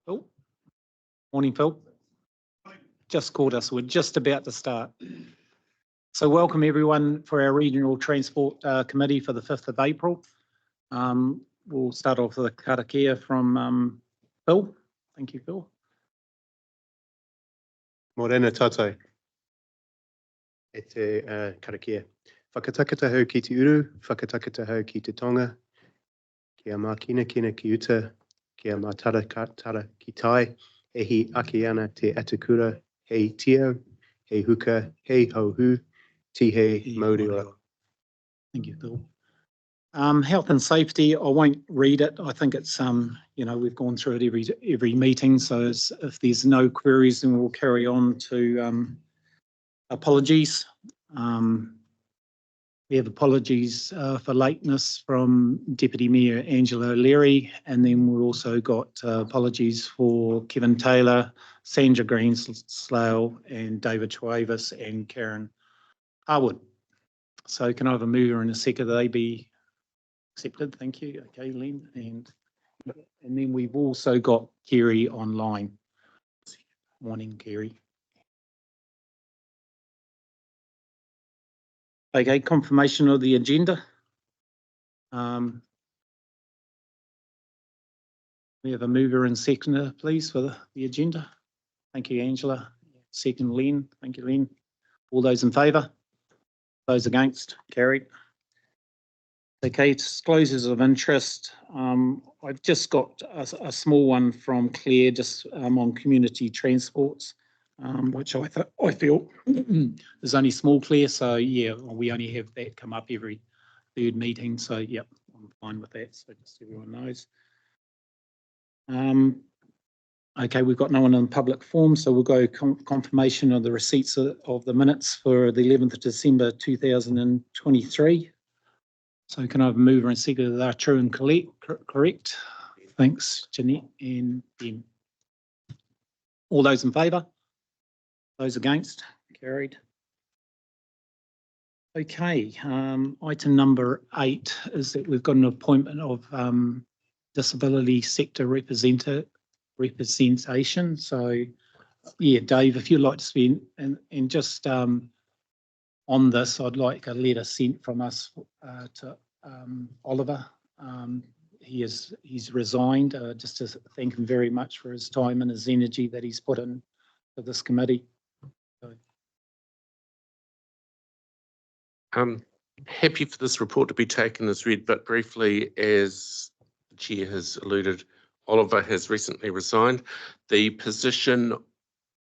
Phil? Morning, Phil. Just called us. We're just about to start. So welcome everyone for our Regional Transport Committee for the 5th of April. We'll start off with a karakia from Phil. Thank you, Phil. Morena tātou. E te karakia. Whakatakata hau ki te uru, whakatakata hau ki te tonga, kia mākina kina ki uta, kia mātara tara ki tai, he ake ana te atakura, hei tio, hei huka, hei hauhu, tihe maureora. Thank you, Phil. Health and safety, I won't read it. I think it's, we've gone through it every meeting. So if there's no queries, then we'll carry on to apologies. We have apologies for lateness from Deputy Mayor Angela O'Leary, and then we've also got apologies for Kevin Taylor, Sandra Greenslale, and David Chuavis and Karen Harwood. So can I have a mover and a second? They be accepted. Thank you. Okay, Len. And then we've also got Kerry online. Morning, Kerry. Okay, confirmation of the agenda. We have a mover and seconder, please, for the agenda. Thank you, Angela. Second, Len. Thank you, Len. All those in favour? Those against? Carried. Okay, disclosures of interest. I've just got a small one from Claire, just on community transports, which I feel is only small, Claire. So yeah, we only have that come up every third meeting. So yep, I'm fine with that. So just so everyone knows. Okay, we've got no one in public forum, so we'll go confirmation of the receipts of the minutes for the 11th of December 2023. So can I have a mover and seconder that are true and correct? Thanks, Jeanette and Ben. All those in favour? Those against? Carried. Okay, item number 8 is that we've got an appointment of disability sector representation. So yeah, Dave, if you'd like to spend and just on this, I'd like a letter sent from us to Oliver. He's resigned, just to thank him very much for his time and his energy that he's put in for this committee. So. Happy for this report to be taken as read, but briefly, as the chair has alluded, Oliver has recently resigned. The position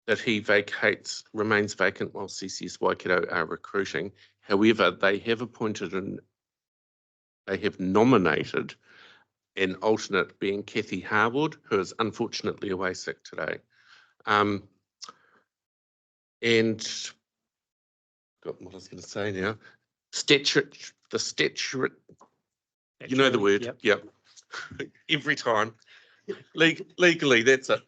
that he vacates remains vacant while CCS Waikato are recruiting. However, they have appointed and they have nominated an alternate, being Kathy Harwood, who is unfortunately away sick today. And got what I was going to say now. The statute, you know the word, yep. Every time. Legally, that's it.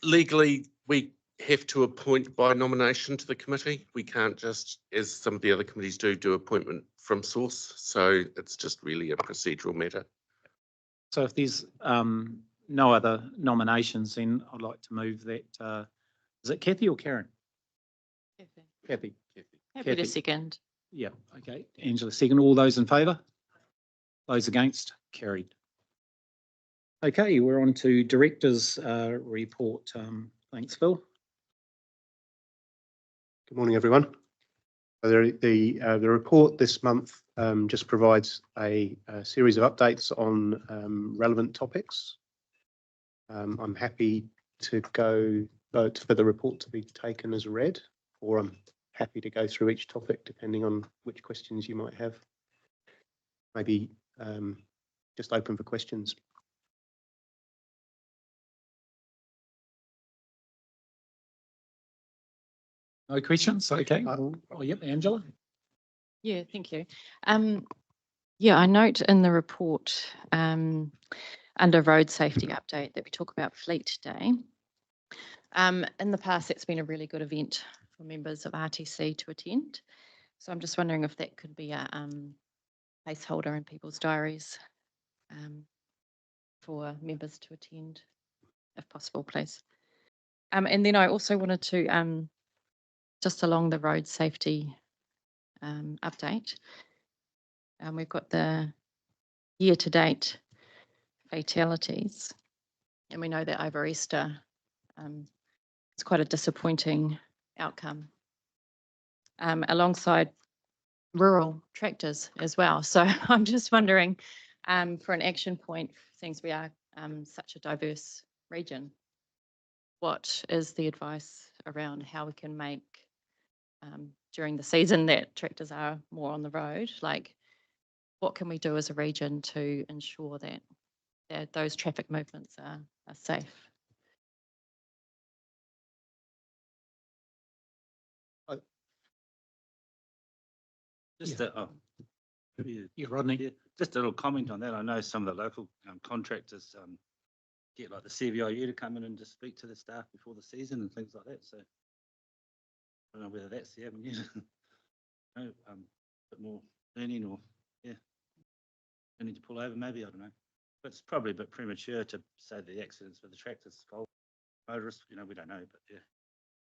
Legally, we have to appoint by nomination to the committee. We can't just, as some of the other committees do appointment from source. So it's just really a procedural matter. So if there's no other nominations, then I'd like to move that. Is it Kathy or Karen? Kathy. Happy to second. Yeah, okay. Angela, second. All those in favour? Those against? Carried. Okay, we're on to Director's report. Thanks, Phil. Good morning, everyone. The report this month just provides a series of updates on relevant topics. I'm happy to vote for the report to be taken as read, or I'm happy to go through each topic depending on which questions you might have. Maybe just open for questions. No questions? Okay. Yep, Angela. Yeah, thank you. Yeah, I note in the report under road safety update that we talk about Fleet Day. In the past, it's been a really good event for members of RTC to attend. So I'm just wondering if that could be a placeholder in people's diaries for members to attend. if possible, please. And then I also wanted to, just along the road safety update, we've got the year-to-date fatalities, and we know that over Easter, it's quite a disappointing outcome, alongside rural tractors as well. So I'm just wondering, for an action point, since we are such a diverse region, what is the advice around how we can make, during the season that tractors are more on the road, like what can we do as a region to ensure that those traffic movements are safe? Just Yeah, Rodney. yeah, just a little comment on that. I know some of the local contractors get like the CVIU to come in and just speak to the staff before the season and things like that. So I don't know whether that's the avenue. No, bit more learning or I need to pull over maybe, I don't know. But it's probably a bit premature to say the accidents with the tractors, fault motorists, we don't know, but yeah.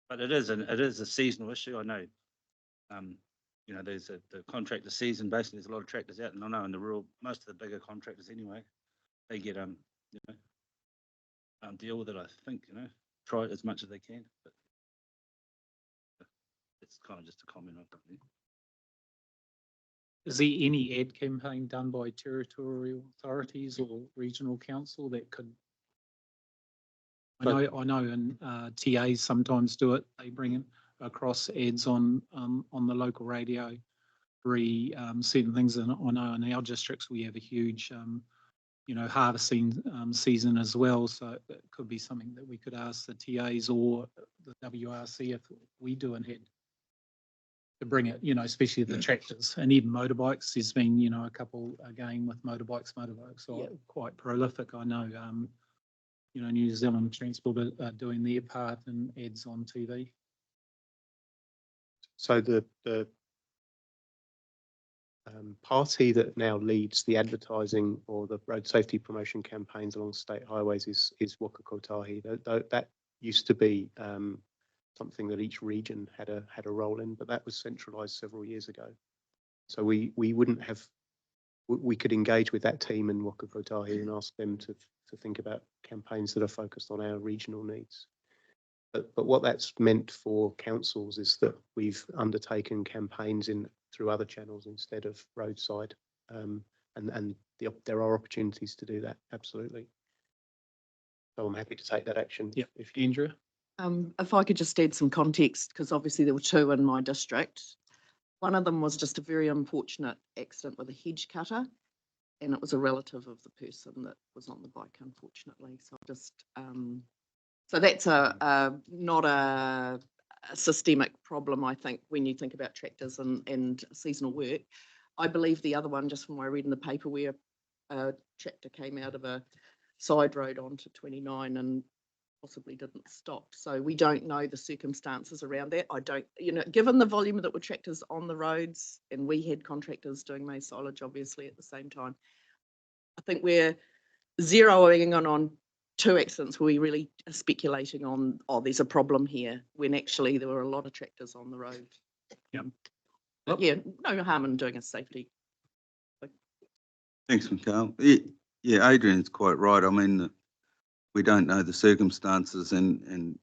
But it is a seasonal issue. I know. There's the contractor season. Basically, there's a lot of tractors out, and I know in the rural, most of the bigger contractors anyway, they get deal with it. I think try it as much as they can. But it's kind of just a comment I've got there. Is there any ad campaign done by territorial authorities or regional council that could? I know, and TAs sometimes do it. They bring it across ads on the local radio, certain things. And I know in our districts we have a huge, harvesting season as well. So it could be something that we could ask the TAs or the WRC if we do an ad to bring it, especially the tractors and even motorbikes. There's been, a couple again with motorbikes are quite prolific. I know, New Zealand Transport are doing their part in ads on TV. So the party that now leads the advertising or the road safety promotion campaigns along state highways is Waka Kotahi. That used to be something that each region had a role in, but that was centralised several years ago. So we could engage with that team in Waka Kotahi and ask them to think about campaigns that are focused on our regional needs. But what that's meant for councils is that we've undertaken campaigns through other channels instead of roadside, and there are opportunities to do that, absolutely. So I'm happy to take that action. Yeah, Andrew. If I could just add some context, because obviously there were two in my district. One of them was just a very unfortunate accident with a hedge cutter, and it was a relative of the person that was on the bike, unfortunately. So just so that's not a systemic problem, I think, when you think about tractors and seasonal work. I believe the other one, just from what I read in the paper, where a tractor came out of a side road onto 29 and possibly didn't stop. So we don't know the circumstances around that. I don't, given the volume that were tractors on the roads, and we had contractors doing maize silage, obviously, at the same time, I think we're zeroing in on two accidents where we really are speculating on, there's a problem here, when actually there were a lot of tractors on the road. Yeah. But yeah, no harm in doing a safety. Thanks, Mikhail. Yeah, Adrian's quite right. I mean, we don't know the circumstances, and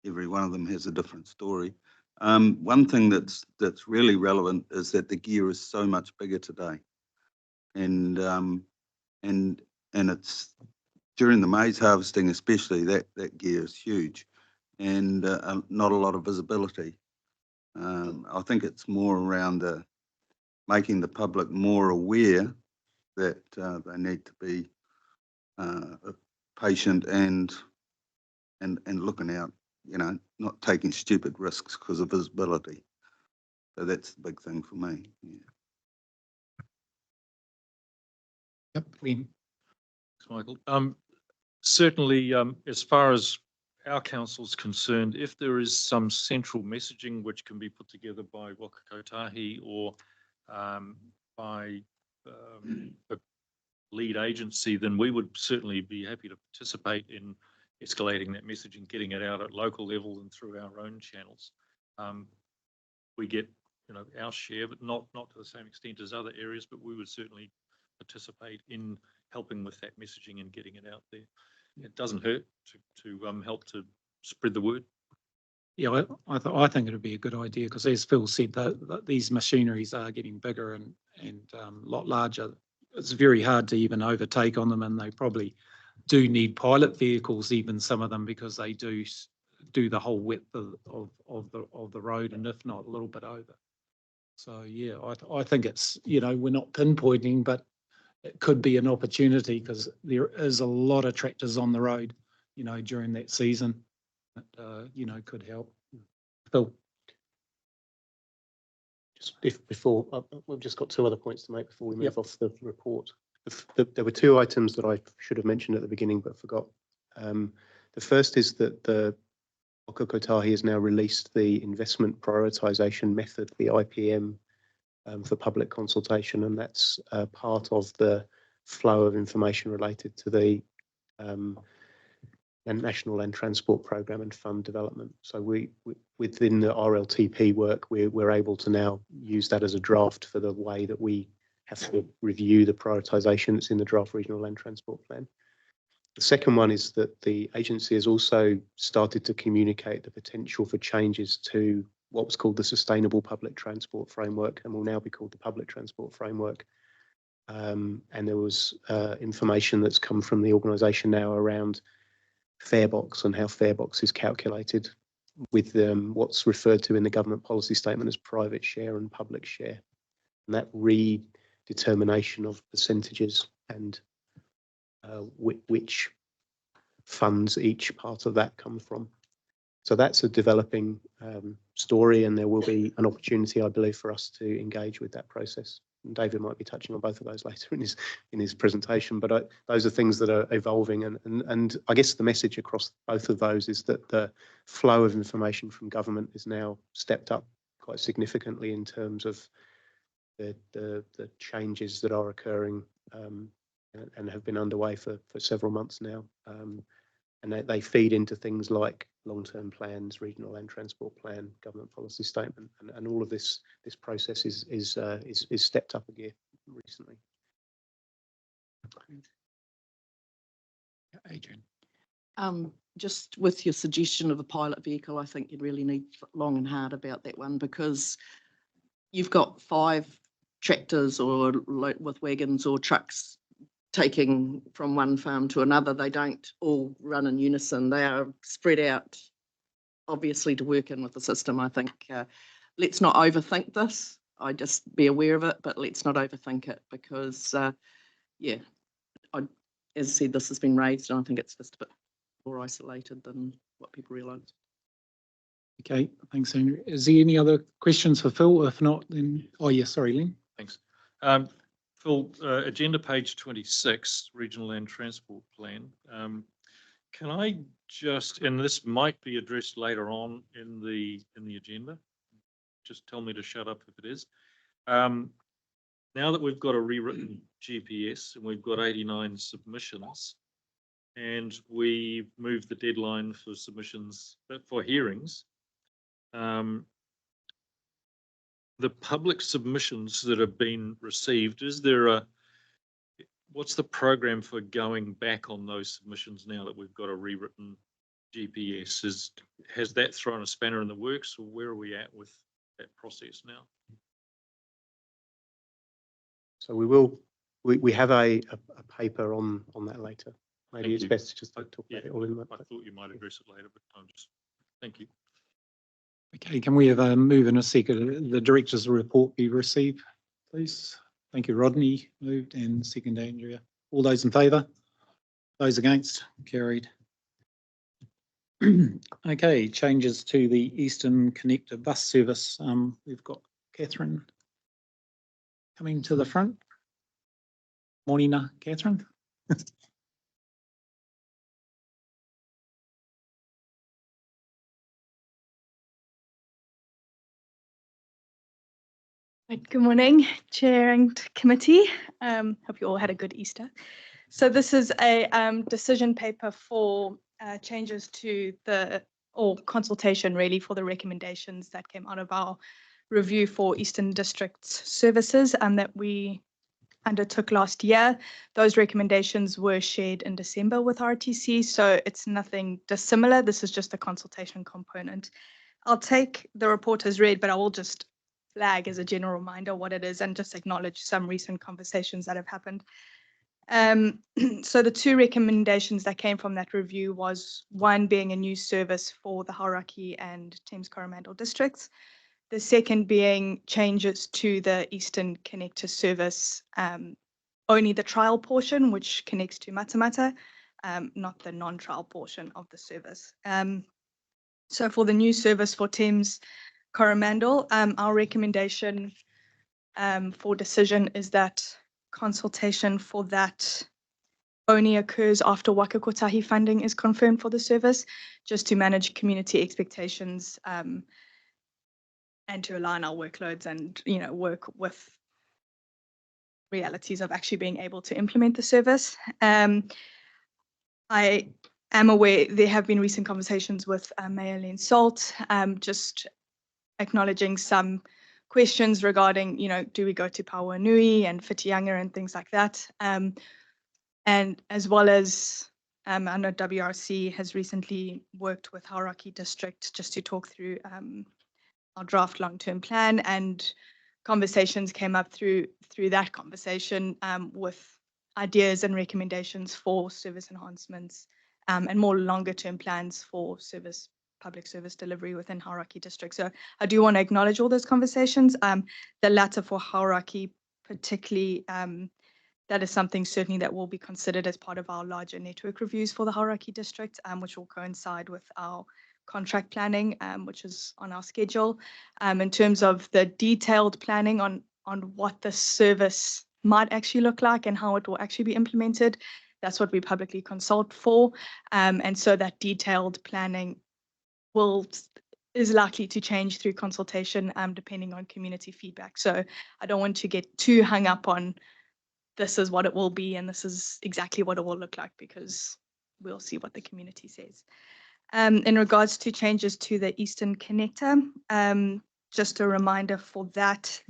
every one of them has a different story. One thing that's really relevant is that the gear is so much bigger today, and it's during the maize harvesting, especially that gear is huge, and not a lot of visibility. I think it's more around making the public more aware that they need to be patient and looking out, not taking stupid risks because of visibility. So that's the big thing for me. Yeah. Yep, Glenn. Thanks, Michael. Certainly, as far as our council is concerned, if there is some central messaging which can be put together by Waka Kotahi or by the lead agency, then we would certainly be happy to participate in escalating that message and getting it out at local level and through our own channels. We get, our share, but not to the same extent as other areas, but we would certainly participate in helping with that messaging and getting it out there. It doesn't hurt to help to spread the word. Yeah, I think it'd be a good idea because, as Phil said, that these machineries are getting bigger and a lot larger. It's very hard to even overtake on them, and they probably do need pilot vehicles, even some of them, because they do the whole width of the road, and if not, a little bit over. So yeah, I think it's, we're not pinpointing, but it could be an opportunity because there is a lot of tractors on the road, during that season. That, could help. Phil. Just before, we've just got two other points to make before we move Yep. off the report. There were two items that I should have mentioned at the beginning but forgot. The first is that the Oko Kotahi has now released the investment prioritisation method, the IPM, for public consultation, and that's part of the flow of information related to the National Land Transport Programme and Fund development. So we within the RLTP work, we're able to now use that as a draft for the way that we have to review the prioritisation that's in the draft Regional Land Transport Plan. The second one is that the agency has also started to communicate the potential for changes to what was called the Sustainable Public Transport Framework and will now be called the Public Transport Framework. And there was information that's come from the organisation now around farebox and how farebox is calculated with what's referred to in the government policy statement as private share and public share. And that redetermination of percentages and which funds each part of that comes from. So that's a developing story, and there will be an opportunity, I believe, for us to engage with that process. And David might be touching on both of those later in his presentation, but those are things that are evolving, and I guess the message across both of those is that the flow of information from government is now stepped up quite significantly in terms of the changes that are occurring and have been underway for several months now. And they feed into things like long-term plans, regional land transport plan, government policy statement, and all of this process is stepped up a gear recently. Adrian. Just with your suggestion of a pilot vehicle, I think you'd really need to think long and hard about that one, because you've got 5 tractors or with wagons or trucks taking from one farm to another. They don't all run in unison. They are spread out, obviously, to work in with the system. I think let's not overthink this. I just be aware of it, but let's not overthink it because, as I said, this has been raised, and I think it's just a bit more isolated than what people realise. Okay, thanks, Andrew. Is there any other questions for Phil? If not, then, sorry, Lynn. Thanks. Phil, agenda page 26, Regional Land Transport Plan. Can I just, and this might be addressed later on in the agenda, just tell me to shut up if it is. Now that we've got a rewritten GPS and we've got 89 submissions, and we've moved the deadline for submissions for hearings, the public submissions that have been received, what's the program for going back on those submissions now that we've got a rewritten GPS? Has that thrown a spanner in the works, or where are we at with that process now? So we have a paper on that later. Maybe Thank it's you. best to just talk about it all in that. I thought you might address it later, but thank you. Okay, can we have a move in a second? The director's report be received, please. Thank you, Rodney. Moved, and second, Andrea. All those in favour? Those against? Carried. Okay, changes to the Eastern Connector bus service. We've got Catherine coming to the front. Morning, Catherine. Right, good morning, Chair and Committee. Hope you all had a good Easter. So this is a decision paper for changes to or consultation really for the recommendations that came out of our review for Eastern District's services that we undertook last year. Those recommendations were shared in December with RTC, so it's nothing dissimilar. This is just a consultation component. I'll take the report as read, but I will just flag as a general reminder what it is and just acknowledge some recent conversations that have happened. So the two recommendations that came from that review was one being a new service for the Karakia and Thames Coromandel districts. The second being changes to the Eastern Connector service, only the trial portion, which connects to Matamata, not the non-trial portion of the service. So for the new service for Thames Coromandel, our recommendation for decision is that consultation for that only occurs after Waka Kotahi funding is confirmed for the service, just to manage community expectations and to align our workloads and work with realities of actually being able to implement the service. I am aware there have been recent conversations with Mayor Len Salt, just acknowledging some questions regarding, do we go to Pauanui and Whitianga and things like that. And as well as I know WRC has recently worked with Hauraki District just to talk through our draft long-term plan, and conversations came up through that conversation with ideas and recommendations for service enhancements and more longer-term plans for public service delivery within Hauraki District. So I do want to acknowledge all those conversations. The latter for Hauraki particularly, that is something certainly that will be considered as part of our larger network reviews for the Hauraki District, which will coincide with our contract planning, which is on our schedule. In terms of the detailed planning on what the service might actually look like and how it will actually be implemented, that's what we publicly consult for. And so that detailed planning is likely to change through consultation depending on community feedback. So I don't want to get too hung up on this is what it will be and this is exactly what it will look like, because we'll see what the community says. In regards to changes to the Eastern Connector, just a reminder for that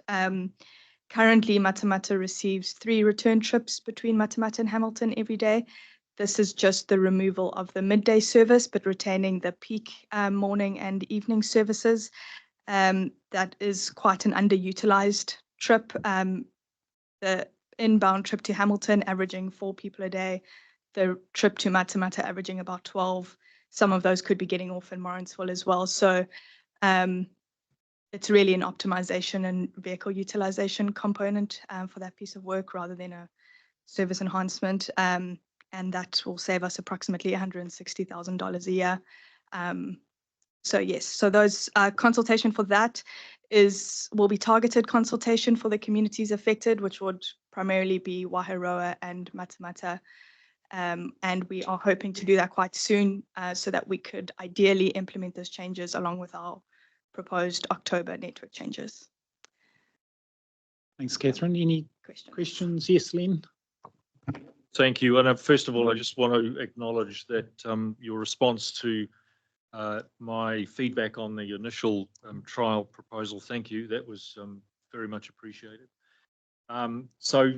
currently Matamata receives 3 return trips between Matamata and Hamilton every day. This is just the removal of the midday service, but retaining the peak morning and evening services. That is quite an underutilized trip. The inbound trip to Hamilton averaging 4 people a day, the trip to Matamata averaging about 12. Some of those could be getting off in Morrinsville as well. So it's really an optimization and vehicle utilization component for that piece of work rather than a service enhancement. And that will save us approximately $160,000 a year. So yes, so those consultation for that will be targeted consultation for the communities affected, which would primarily be Waiheroa and Matamata. And we are hoping to do that quite soon so that we could ideally implement those changes along with our proposed October network changes. Thanks, Catherine. Any questions? Yes, Len. Thank you. And first of all, I just want to acknowledge that your response to my feedback on the initial trial proposal, thank you. That was very much appreciated. So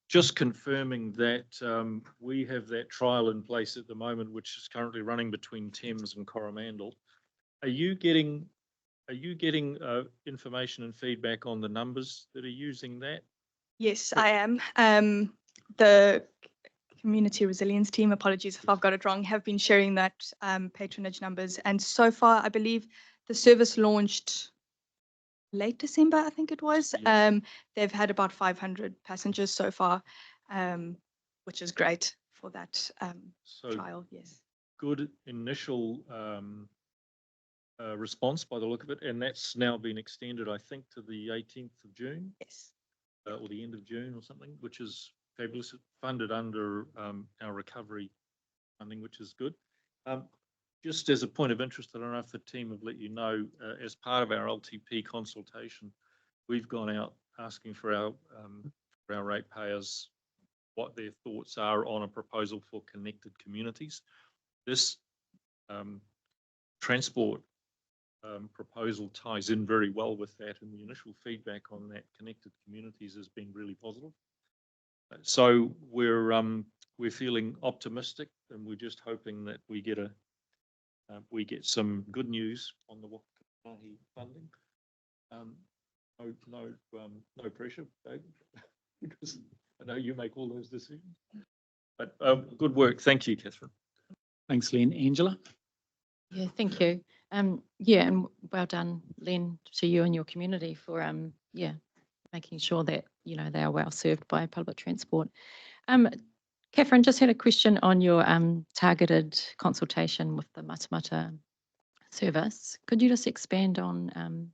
just confirming that we have that trial in place at the moment, which is currently running between Thames and Coromandel. Are you getting information and feedback on the numbers that are using that? Yes, I am. The community resilience team, apologies if I've got it wrong, have been sharing that patronage numbers. And so far, I believe the service launched late December, I think it was. Yeah. They've had about 500 passengers so far, which is great for that trial, yes. Good initial response by the look of it, and that's now been extended, I think, to the 18th of June. Yes. Or the end of June or something, which is fabulous, funded under our recovery funding, which is good. Just as a point of interest, I don't know if the team have let you know, as part of our LTP consultation, we've gone out asking for our ratepayers what their thoughts are on a proposal for connected communities. This transport proposal ties in very well with that, and the initial feedback on that connected communities has been really positive. So we're feeling optimistic, and we're just hoping that we get some good news on the Whakatahi funding. No pressure, David, because I know you make all those decisions. But good work. Thank you, Catherine. Thanks, Len. Angela? Yeah, thank you. Yeah, and well done, Len, to you and your community for making sure that they are well served by public transport. Catherine, just had a question on your targeted consultation with the Matamata service. Could you just expand on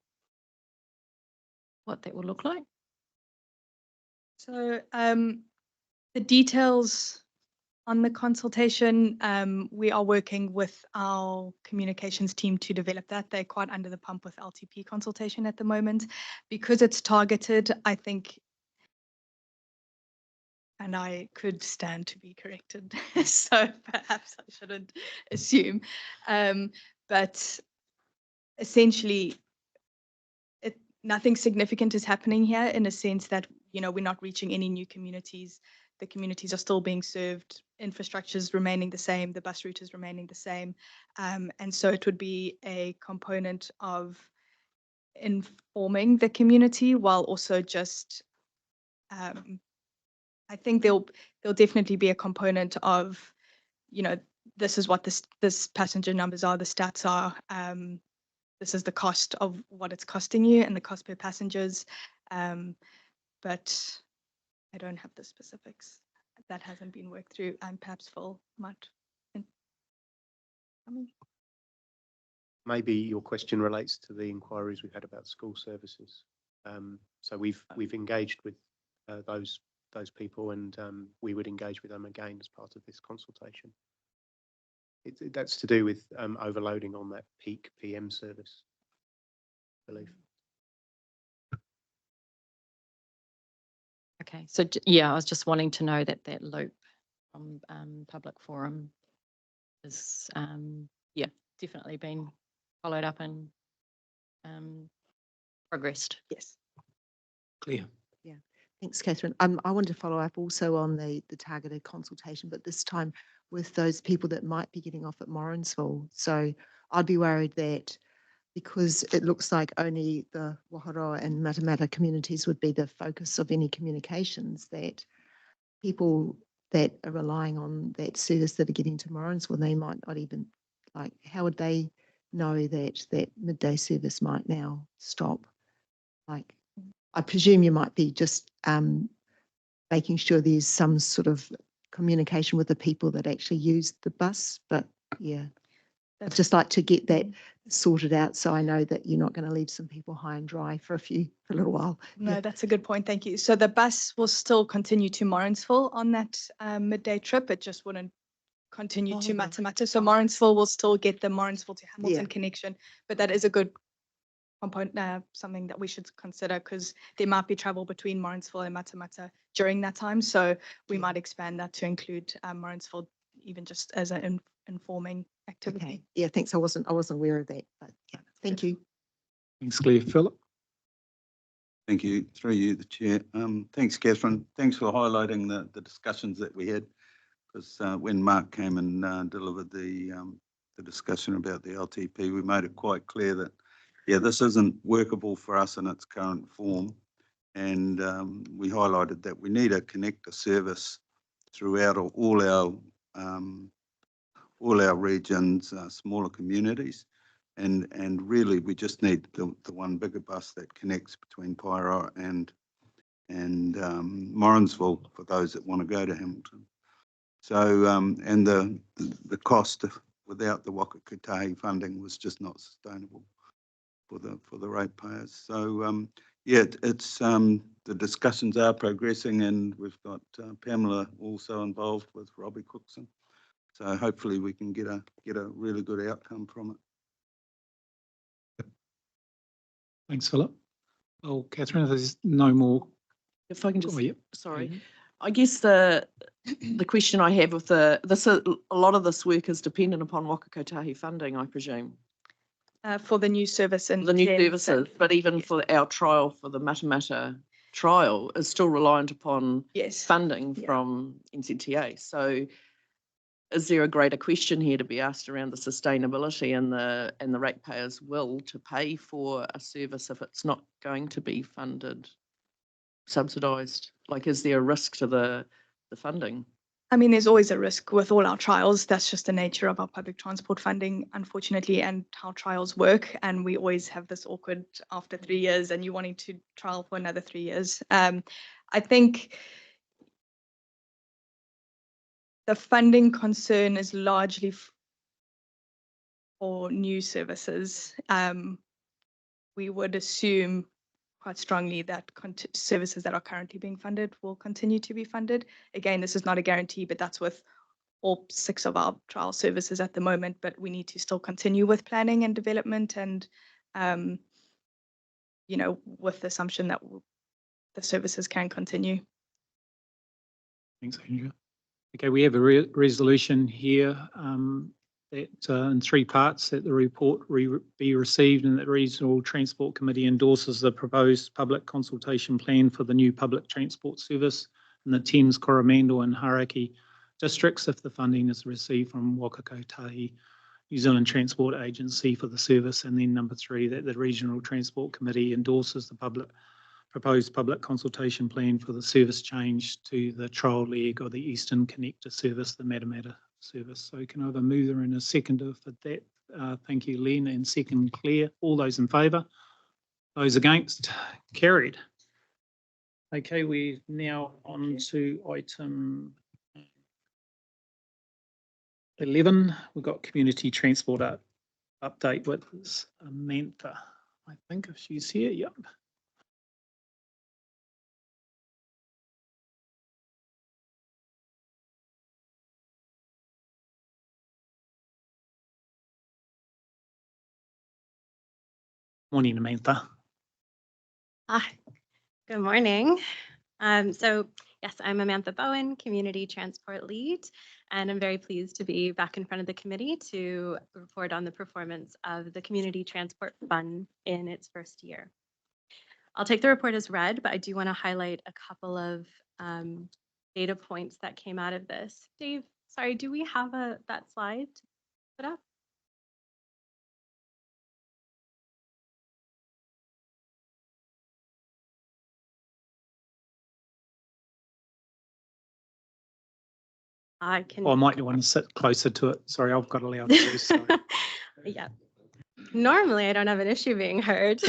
what that will look like? So the details on the consultation, we are working with our communications team to develop that. They're quite under the pump with LTP consultation at the moment. Because it's targeted, I think, and I could stand to be corrected, so perhaps I shouldn't assume. But essentially, nothing significant is happening here in a sense that, we're not reaching any new communities. The communities are still being served. Infrastructure is remaining the same. The bus route is remaining the same. And so it would be a component of informing the community while also just, I think there'll definitely be a component of, this is what this passenger numbers are, the stats are, this is the cost of what it's costing you and the cost per passengers. But I don't have the specifics. That hasn't been worked through, and perhaps Phil might. Maybe your question relates to the inquiries we've had about school services. So we've engaged with those people, and we would engage with them again as part of this consultation. That's to do with overloading on that peak PM service, I believe. Okay, so yeah, I was just wanting to know that loop from public forum is definitely been followed up and progressed. Yes. Clear. Thanks, Catherine. I wanted to follow up also on the targeted consultation, but this time with those people that might be getting off at Morrinsville. So I'd be worried that because it looks like only the Waharoa and Matamata communities would be the focus of any communications, that people that are relying on that service that are getting to Morrinsville, they might not even, how would they know that that midday service might now stop? I presume you might be just making sure there's some sort of communication with the people that actually use the bus, but yeah. I'd just like to get that sorted out so I know that you're not going to leave some people high and dry for a little while. No, that's a good point. Thank you. So the bus will still continue to Morrinsville on that midday trip. It just wouldn't continue to right. Matamata. So Morrinsville will still get the Morrinsville to Hamilton connection, but that is a good component, something that we should consider, because there might be travel between Morrinsville and Matamata during that time. So we might expand that to include Morrinsville, even just as an informing activity. Okay. Yeah, thanks. I wasn't aware of that, but yeah, thank you. Thanks, Claire. Philip? Thank you. Through you, the chair. Thanks, Catherine. Thanks for highlighting the discussions that we had, because when Mark came and delivered the discussion about the LTP, we made it quite clear that, this isn't workable for us in its current form. And we highlighted that we need a connector service throughout all our regions, smaller communities. And really, we just need the one bigger bus that connects between Paeroa and Morrinsville for those that want to go to Hamilton. So, and the cost without the Whakatahi funding was just not sustainable for the ratepayers. So, it's the discussions are progressing, and we've got Pamela also involved with Robbie Cookson. So hopefully we can get a really good outcome from it. Thanks, Philip. Oh, Catherine, if there's no more. If I can just, Oh, yeah. sorry, I guess the question I have with a lot of this work is dependent upon Waka Kotahi funding, I presume. For the new service and The new services, but even for our trial, for the Matamata trial, is still reliant upon Yes. funding Yeah. from NZTA. So is there a greater question here to be asked around the sustainability and the ratepayers' will to pay for a service if it's not going to be funded, subsidised? Like, is there a risk to the funding? I mean, there's always a risk with all our trials. That's just the nature of our public transport funding, unfortunately, and how trials work. And we always have this awkward after 3 years and you wanting to trial for another 3 years. I think the funding concern is largely for new services. We would assume quite strongly that services that are currently being funded will continue to be funded. Again, this is not a guarantee, but that's with all 6 of our trial services at the moment, but we need to still continue with planning and development and, you know, with the assumption that the services can continue. Thanks, Andrew. Okay, we have a resolution here that in 3 parts that the report be received and that the Regional Transport Committee endorses the proposed public consultation plan for the new public transport service in the Thames, Coromandel and Haraki districts if the funding is received from Waka Kotahi New Zealand Transport Agency for the service. And then number 3, that the Regional Transport Committee endorses the proposed public consultation plan for the service change to the trial leg of the Eastern Connector service, the Matamata service. So can I have a mover and a seconder for that? Thank you, Len, and second, Claire. All those in favour? Those against? Carried. Okay, we're now on to item 11. We've got community transport update with Samantha. I think if she's here, yep. Morning, Samantha. Hi, good morning. So yes, I'm Amantha Bowen, Community Transport Lead, and I'm very pleased to be back in front of the committee to report on the performance of the Community Transport Fund in its first year. I'll take the report as read, but I do want to highlight a couple of data points that came out of this. Dave, sorry, do we have that slide to put up? I can. Or I might want to sit closer to it. Sorry, I've got a loud voice. Sorry. Yeah. Normally, I don't have an issue being heard.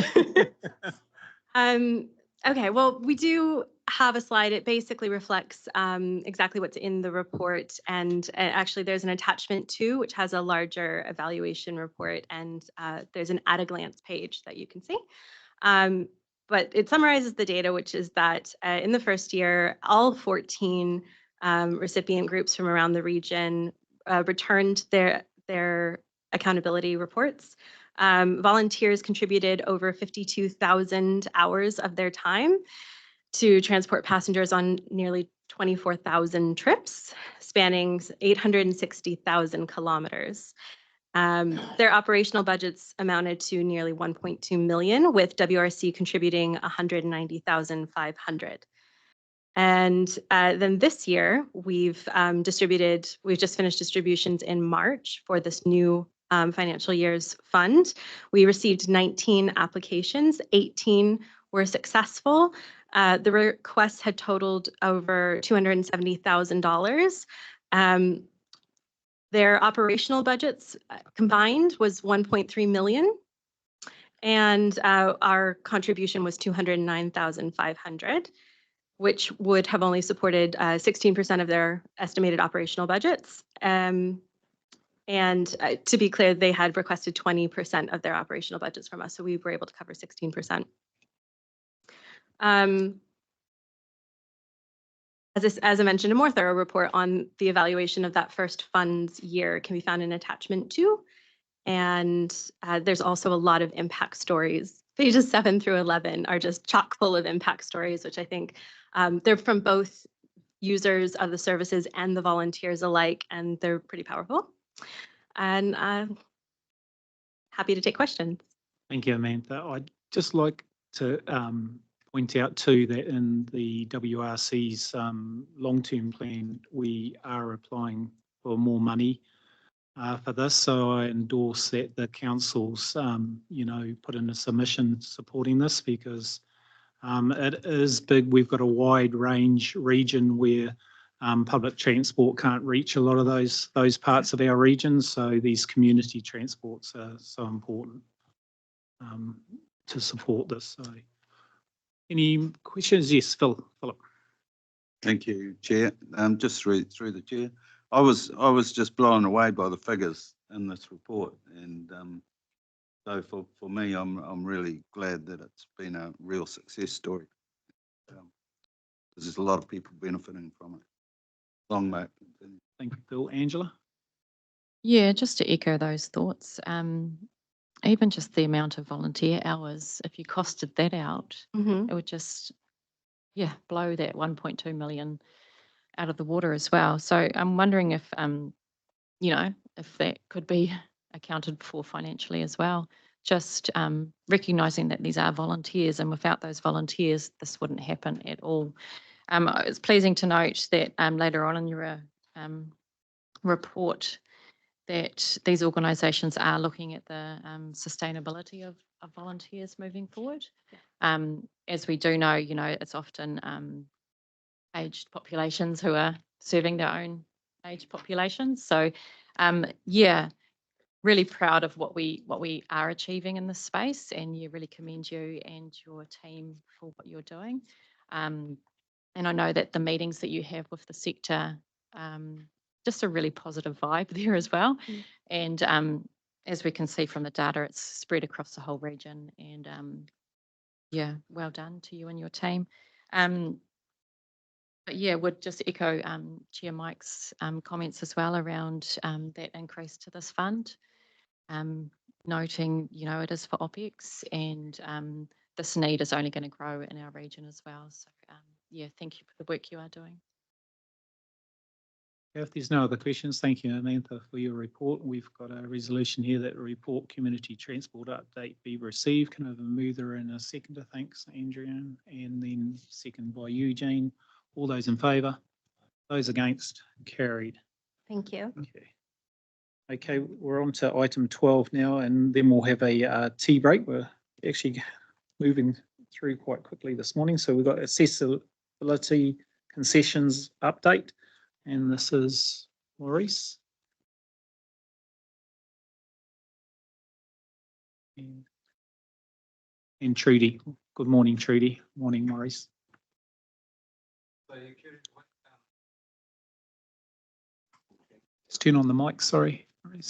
Okay, well, we do have a slide. It basically reflects exactly what's in the report. And actually, there's an attachment too, which has a larger evaluation report. And there's an at a glance page that you can see. But it summarizes the data, which is that in the first year, all 14 recipient groups from around the region returned their accountability reports. Volunteers contributed over 52,000 hours of their time to transport passengers on nearly 24,000 trips, spanning 860,000 kilometers. Their operational budgets amounted to nearly 1.2 million, with WRC contributing 190,500. And then this year, we've just finished distributions in March for this new financial year's fund. We received 19 applications, 18 were successful. The requests had totaled over $270,000. Their operational budgets combined was 1.3 million. And our contribution was 209,500. Which would have only supported 16% of their estimated operational budgets. And to be clear, they had requested 20% of their operational budgets from us, so we were able to cover 16%. As I mentioned, a more thorough report on the evaluation of that first fund's year can be found in attachment 2. And there's also a lot of impact stories pages 7 through 11 are just chock full of impact stories, which I think they're from both users of the services and the volunteers alike, and they're pretty powerful. And happy to take questions. Thank you, Amantha. I'd just like to point out too that in the WRC's long-term plan, we are applying for more money for this. So I endorse that the councils, put in a submission supporting this, because it is big. We've got a wide range region where public transport can't reach a lot of those parts of our region. So these community transports are so important to support this. So any questions? Yes, Philip. Thank you, Chair. Just through the Chair, I was just blown away by the figures in this report, and so for me, I'm really glad that it's been a real success story. There's a lot of people benefiting from it. Long may it continue. Thank you, Bill. Angela? Yeah, just to echo those thoughts, even just the amount of volunteer hours, if you costed that out, it would just, blow that 1.2 million out of the water as well. So I'm wondering if, if that could be accounted for financially as well. Just recognising that these are volunteers, and without those volunteers, this wouldn't happen at all. It's pleasing to note that later on in your report that these organisations are looking at the sustainability of volunteers moving forward. As we do know, it's often aged populations who are serving their own aged populations. So, really proud of what we are achieving in this space, and really commend you and your team for what you're doing. And I know that the meetings that you have with the sector, just a really positive vibe there as well. And as we can see from the data, it's spread across the whole region. And well done to you and your team. But would just echo Chair Mike's comments as well around that increase to this fund. Noting, it is for OPEX, and this need is only going to grow in our region as well. So, thank you for the work you are doing. If there's no other questions, thank you, Amantha, for your report. We've got a resolution here that report community transport update be received. Can I have a mover and a seconder? Thanks, Andrea, and then second by Eugene. All those in favour? Those against? Carried. Thank you. Okay, we're on to item 12 now, and then we'll have a tea break. We're actually moving through quite quickly this morning. So we've got accessibility concessions update, and this is Maurice. And Trudy. Good morning, Trudy. Morning, Maurice. Just turn on the mic, sorry.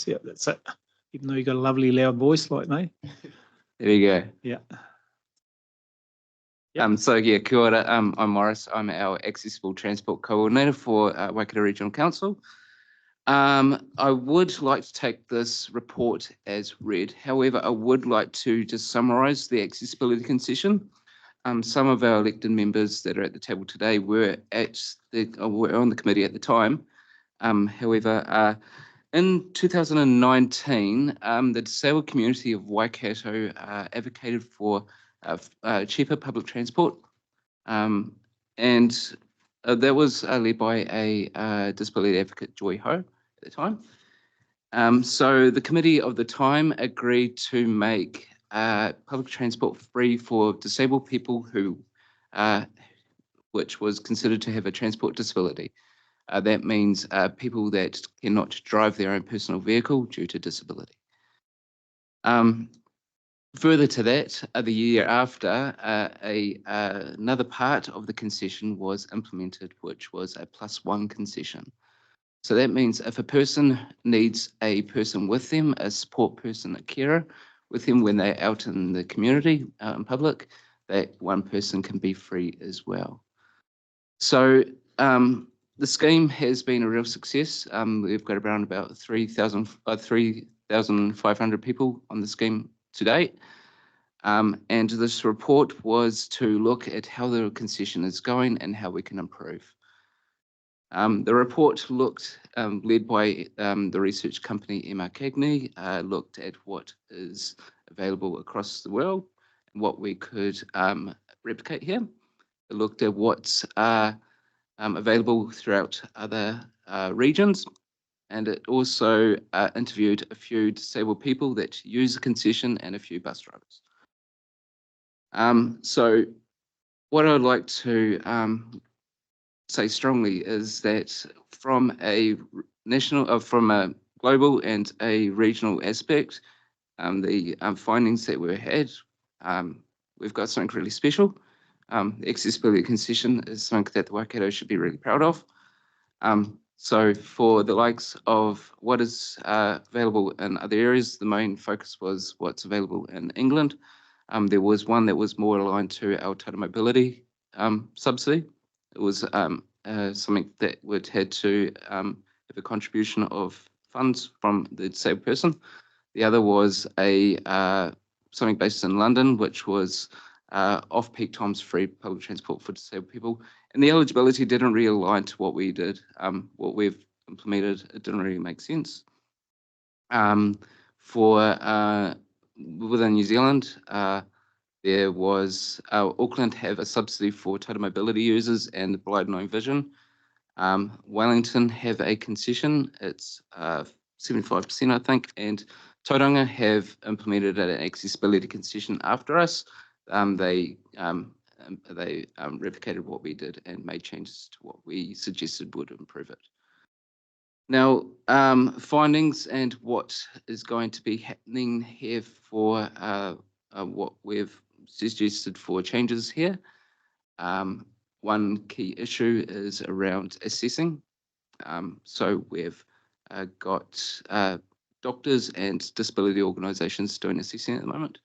Yeah, that's it. Even though you've got a lovely loud voice like me. There you go. Yeah. Kia ora. I'm Morris. I'm our Accessible Transport Coordinator for Waikato Regional Council. I would like to take this report as read. However, I would like to just summarise the accessibility concession. Some of our elected members that are at the table today were on the committee at the time. However, in 2019, the disabled community of Waikato advocated for cheaper public transport, and that was led by a disability advocate, Joy Ho, at the time. So the committee of the time agreed to make public transport free for disabled people who, which was considered to have a transport disability. That means people that cannot drive their own personal vehicle due to disability. Further to that, the year after, another part of the concession was implemented, which was a +1 concession. So that means if a person needs a person with them, a support person, a carer with them when they're out in the community, in public, that one person can be free as well. So the scheme has been a real success. We've got around about 3,500 people on the scheme to date. And this report was to look at how the concession is going and how we can improve. The report looked, led by the research company Emma Cagney, looked at what is available across the world and what we could replicate here. It looked at what's available throughout other regions, and it also interviewed a few disabled people that use the concession and a few bus drivers. So what I'd like to say strongly is that from a national, from a global and a regional aspect, the findings that we had, we've got something really special. The accessibility concession is something that the Waikato should be really proud of. So for the likes of what is available in other areas, the main focus was what's available in England. There was one that was more aligned to our total mobility subsidy. It was something that would had to have a contribution of funds from the disabled person. The other was a something based in London, which was off-peak times free public transport for disabled people. And the eligibility didn't really align to what we did, what we've implemented. It didn't really make sense. Within New Zealand, there was Auckland have a subsidy for total mobility users and blind and low vision. Wellington have a concession. It's 75%, I think, and Tauranga have implemented an accessibility concession after us. They replicated what we did and made changes to what we suggested would improve it. Now, findings and what is going to be happening here for what we've suggested for changes here. One key issue is around assessing. So we've got doctors and disability organisations doing assessing at the moment.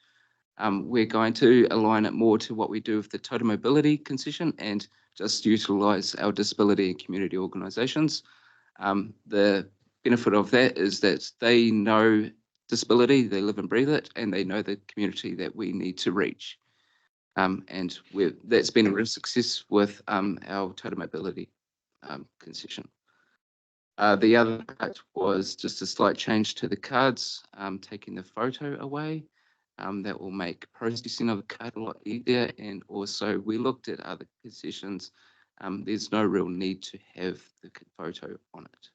We're going to align it more to what we do with the total mobility concession and just utilise our disability and community organisations. The benefit of that is that they know disability, they live and breathe it, and they know the community that we need to reach. And that's been a real success with our total mobility concession. The other part was just a slight change to the cards, taking the photo away. That will make processing of the card a lot easier. And also we looked at other concessions. There's no real need to have the photo on it.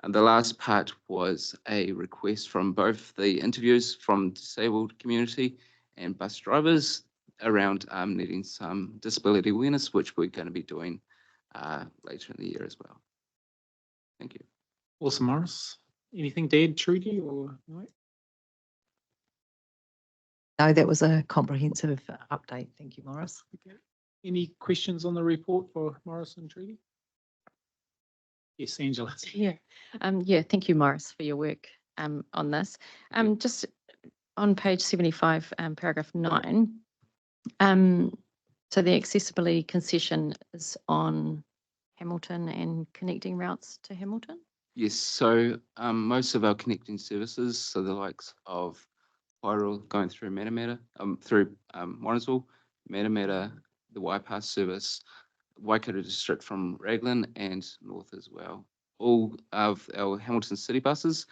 And the last part was a request from both the interviews from disabled community and bus drivers around needing some disability awareness, which we're going to be doing later in the year as well. Thank you. Awesome, Morris. Anything to add, Trudy, or no? No, that was a comprehensive update. Thank you, Morris. Okay. Any questions on the report for Morris and Trudy? Yes, Angela. Yeah, thank you, Morris, for your work on this. Just on page 75, paragraph 9. So the accessibility concession is on Hamilton and connecting routes to Hamilton? Yes, so most of our connecting services, so the likes of Wairoa going through Matamata, through Morrisville, Matamata, the Waipass service, Waikato District from Raglan and north as well. All of our Hamilton City buses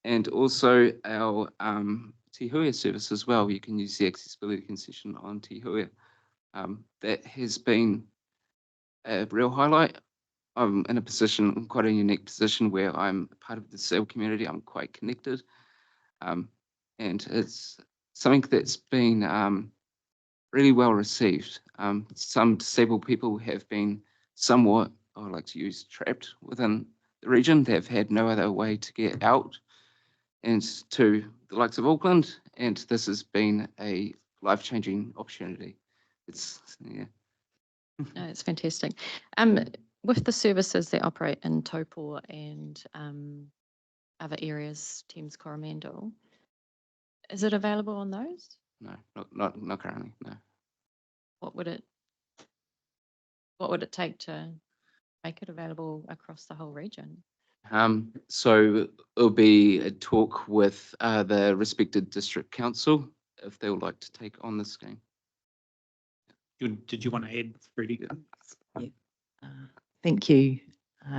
and also our Tihuia service as well. You can use the accessibility concession on Tihuia. That has been a real highlight. I'm in a position, quite a unique position where I'm part of the disabled community. I'm quite connected. And it's something that's been really well received. Some disabled people have been somewhat, I like to use, trapped within the region. They've had no other way to get out and to the likes of Auckland, and this has been a life-changing opportunity. Yeah. No, it's fantastic. With the services that operate in Taupo and other areas, Thames Coromandel, is it available on those? No, not currently, no. What would it take to make it available across the whole region? So it'll be a talk with the respected district council if they would like to take on this scheme. Did you want to add, Freddie? Thank you,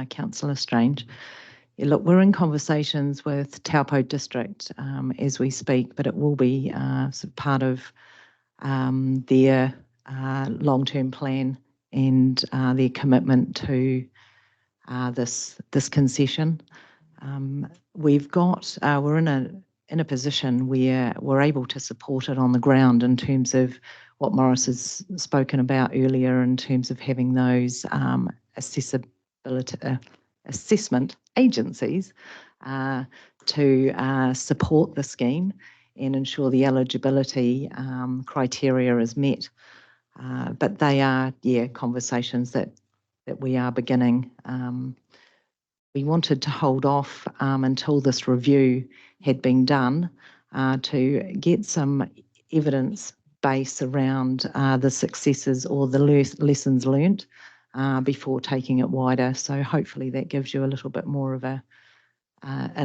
Councillor Strange. Yeah, look, we're in conversations with Taupo District as we speak, but it will be sort of part of their long-term plan and their commitment to this concession. We're in a position where we're able to support it on the ground in terms of what Morris has spoken about earlier, in terms of having those accessibility assessment agencies to support the scheme and ensure the eligibility criteria is met. But they are, conversations that we are beginning. We wanted to hold off until this review had been done to get some evidence base around the successes or the lessons learnt before taking it wider. So hopefully that gives you a little bit more of an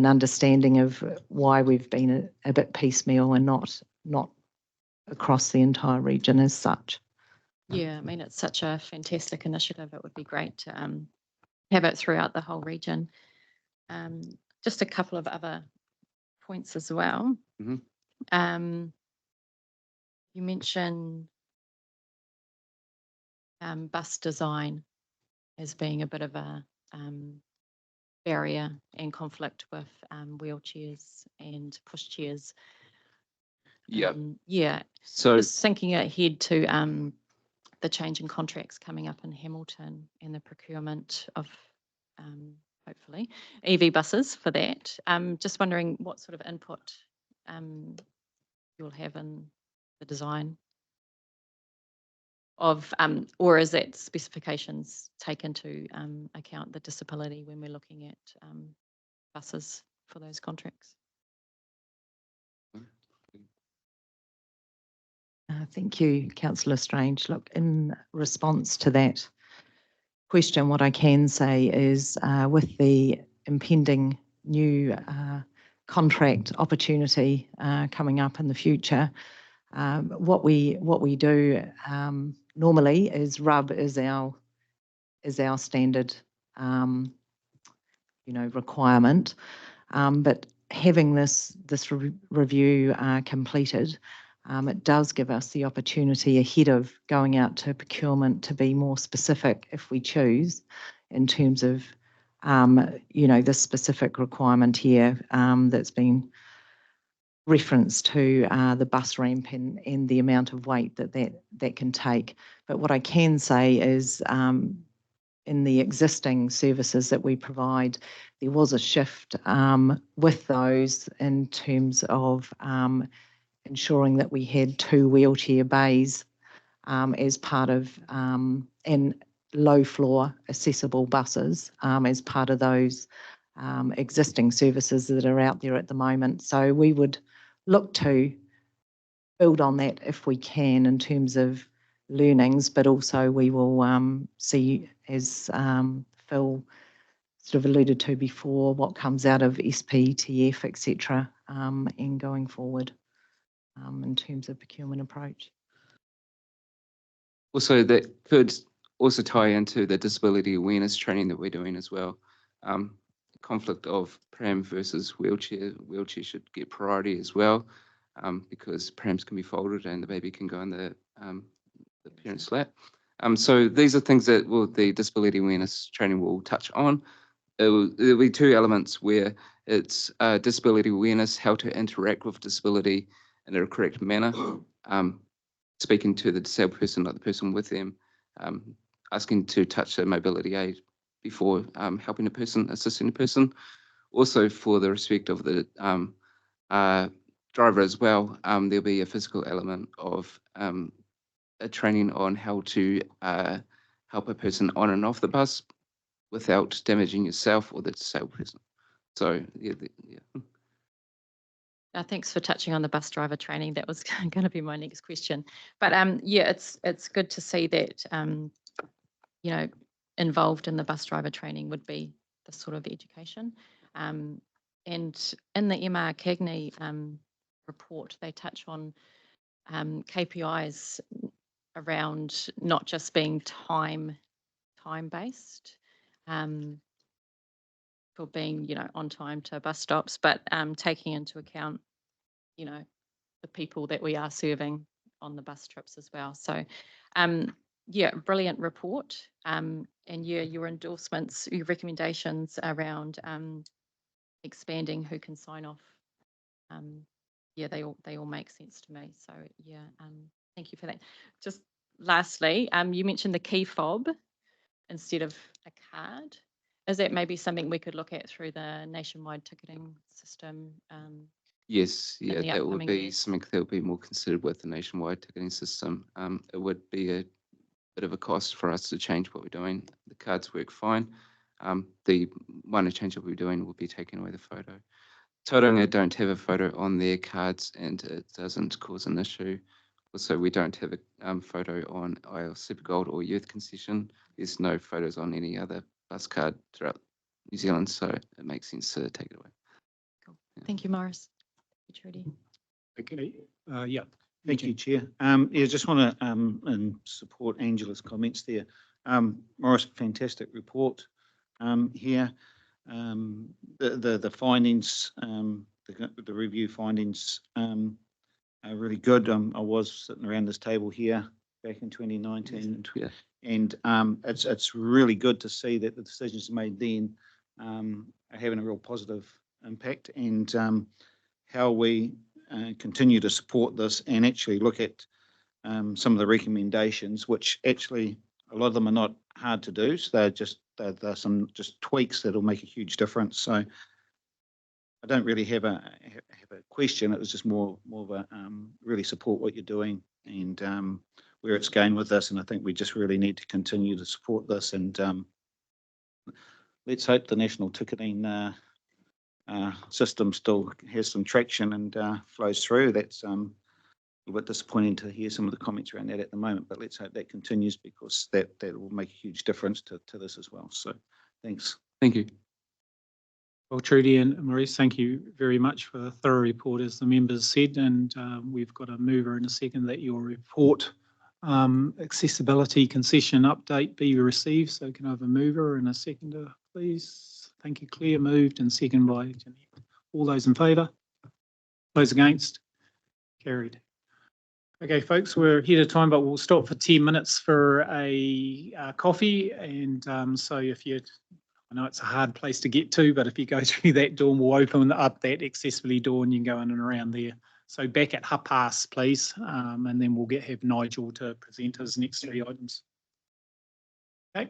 understanding of why we've been a bit piecemeal and not across the entire region as such. Yeah, I mean, it's such a fantastic initiative. It would be great to have it throughout the whole region. Just a couple of other points as well. Mhm. You mentioned bus design as being a bit of a barrier and conflict with wheelchairs and pushchairs. Yeah. Yeah. So Just thinking ahead to the change in contracts coming up in Hamilton and the procurement of hopefully EV buses for that. Just wondering what sort of input you'll have in the design of, or is that specifications take into account the disability when we're looking at buses for those contracts? Thank you, Councillor Strange. Look, in response to that question, what I can say is with the impending new contract opportunity coming up in the future, what we do normally is RUB is our standard requirement, but having this review completed, it does give us the opportunity ahead of going out to procurement to be more specific if we choose in terms of the specific requirement here that's been reference to the bus ramp and the amount of weight that can take. But what I can say is in the existing services that we provide, there was a shift with those in terms of ensuring that we had 2 wheelchair bays as part of and low floor accessible buses as part of those existing services that are out there at the moment. So we would look to build on that if we can in terms of learnings, but also we will see, as Phil sort of alluded to before, what comes out of SPTF, etc., and going forward in terms of procurement approach. also that could also tie into the disability awareness training that we're doing as well. Conflict of pram versus wheelchair. Wheelchair should get priority as well, because prams can be folded and the baby can go in the parent's lap. So these are things that the disability awareness training will touch on. There'll be 2 elements where it's disability awareness, how to interact with disability in a correct manner, speaking to the disabled person, like the person with them, asking to touch a mobility aid before helping a person, assisting a person. Also for the respect of the driver as well, there'll be a physical element of a training on how to help a person on and off the bus without damaging yourself or the disabled person. So yeah. Thanks for touching on the bus driver training. That was going to be my next question. But yeah, it's good to see that involved in the bus driver training would be this sort of education. And in the MR Cagney report, they touch on KPIs around not just being time-based, for being, on time to bus stops, but taking into account, the people that we are serving on the bus trips as well. So, yeah, brilliant report. And yeah, your endorsements, your recommendations around expanding who can sign off. Yeah, they all make sense to me. So yeah, thank you for that. Just lastly, you mentioned the key fob instead of a card. Is that maybe something we could look at through the nationwide ticketing system? Yes, in yeah, the that would upcoming be years? something that would be more considered with the nationwide ticketing system. It would be a bit of a cost for us to change what we're doing. The cards work fine. The minor change that we're doing will be taking away the photo. Tauranga don't have a photo on their cards and it doesn't cause an issue. Also, we don't have a photo on IL Super Gold or Youth Concession. There's no photos on any other bus card throughout New Zealand, so it makes sense to take it away. Cool. Thank you, Morris. Trudy. Okay, yeah, thank you, Chair. Yeah, just want to and support Angela's comments there. Morris, fantastic report here. The findings, the review findings are really good. I was sitting around this table here back in 2019, Yeah. and it's really good to see that the decisions made then are having a real positive impact, and how we continue to support this and actually look at some of the recommendations, which actually a lot of them are not hard to do. So they're some just tweaks that'll make a huge difference. So I don't really have a question. It was just more of a really support what you're doing and where it's going with this. And I think we just really need to continue to support this. And let's hope the national ticketing system still has some traction and flows through. That's a bit disappointing to hear some of the comments around that at the moment, but let's hope that continues, because that will make a huge difference to this as well. So thanks. Thank you. Well, Trudy and Maurice, thank you very much for a thorough report, as the members said, and we've got a mover in a second that your report accessibility concession update be received. So can I have a mover and a seconder, please? Thank you, Claire. Moved and second by Jeanette. All those in favour? Those against? Carried. Okay, folks, we're ahead of time, but we'll stop for 10 minutes for a coffee. And so if you, I know it's a hard place to get to, but if you go through that door, we'll open up that accessibility door and you can go in and around there. So back at past, please, and then we'll have Nigel to present his next 3 items. Okay.